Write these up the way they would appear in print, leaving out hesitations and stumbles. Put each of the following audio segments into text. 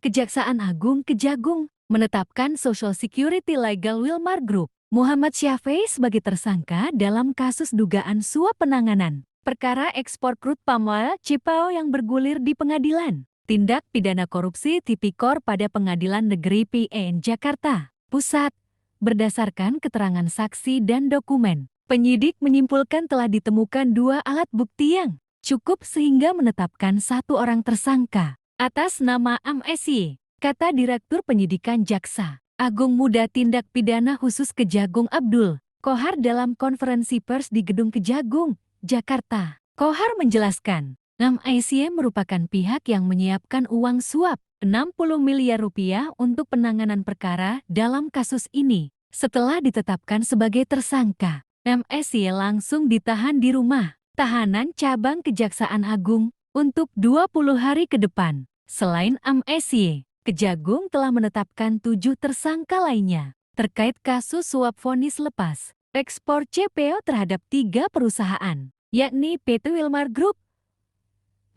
Kejaksaan Agung Kejagung menetapkan Social Security Legal Wilmar Group Muhammad Syafei sebagai tersangka dalam kasus dugaan suap penanganan perkara ekspor crude palm oil CPO yang bergulir di pengadilan tindak pidana korupsi Tipikor pada Pengadilan Negeri PN Jakarta Pusat. Berdasarkan keterangan saksi dan dokumen, penyidik menyimpulkan telah ditemukan 2 alat bukti yang cukup sehingga menetapkan 1 orang tersangka atas nama MSY, kata Direktur Penyidikan Jaksa Agung Muda Tindak Pidana Khusus Kejagung Abdul Kohar dalam konferensi pers di Gedung Kejagung, Jakarta. Kohar menjelaskan, MSY merupakan pihak yang menyiapkan uang suap 60 miliar rupiah untuk penanganan perkara dalam kasus ini. Setelah ditetapkan sebagai tersangka, MSY langsung ditahan di rumah tahanan cabang Kejaksaan Agung untuk 20 hari ke depan. Selain MSY, Kejagung telah menetapkan 7 tersangka lainnya terkait kasus suap vonis lepas ekspor CPO terhadap 3 perusahaan, yakni PT Wilmar Group,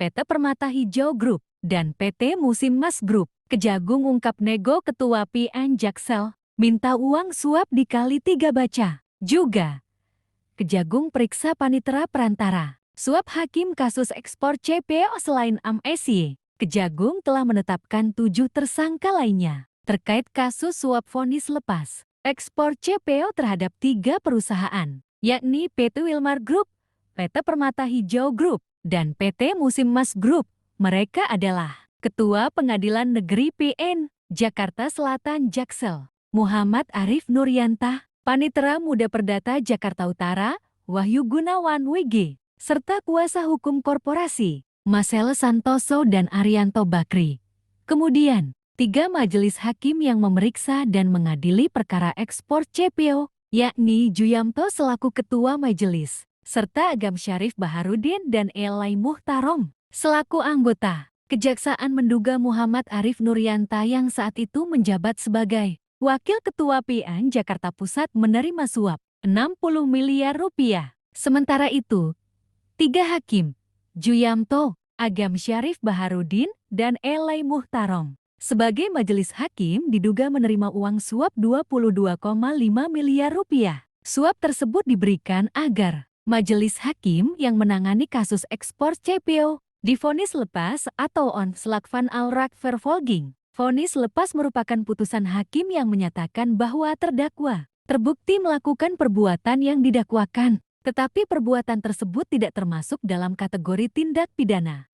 PT Permata Hijau Group, dan PT Musim Mas Group. Kejagung ungkap nego Ketua PN Jaksel minta uang suap dikali 3 baca. Juga, Kejagung periksa panitera perantara suap hakim kasus ekspor CPO selain MSY. Kejagung telah menetapkan 7 tersangka lainnya terkait kasus suap vonis lepas ekspor CPO terhadap 3 perusahaan, yakni PT Wilmar Group, PT Permata Hijau Group, dan PT Musim Mas Group. Mereka adalah Ketua Pengadilan Negeri PN Jakarta Selatan Jaksel Muhammad Arif Nuryantah, Panitera Muda Perdata Jakarta Utara Wahyu Gunawan WG, serta kuasa hukum korporasi Marcel Santoso dan Arianto Bakri. Kemudian, 3 majelis hakim yang memeriksa dan mengadili perkara ekspor CPO, yakni Juyamto selaku Ketua Majelis, serta Agam Syarif Baharudin dan Elai Muhtarom selaku anggota. Kejaksaan menduga Muhammad Arif Nuryantah yang saat itu menjabat sebagai Wakil Ketua PN Jakarta Pusat menerima suap 60 miliar rupiah. Sementara itu, 3 hakim, Juyamto, Agam Syarif Baharudin, dan Elai Muhtarom, sebagai majelis hakim diduga menerima uang suap 22,5 miliar rupiah. Suap tersebut diberikan agar majelis hakim yang menangani kasus ekspor CPO divonis lepas atau onslagvan alrak vervolging. Vonis lepas merupakan putusan hakim yang menyatakan bahwa terdakwa terbukti melakukan perbuatan yang didakwakan, tetapi perbuatan tersebut tidak termasuk dalam kategori tindak pidana.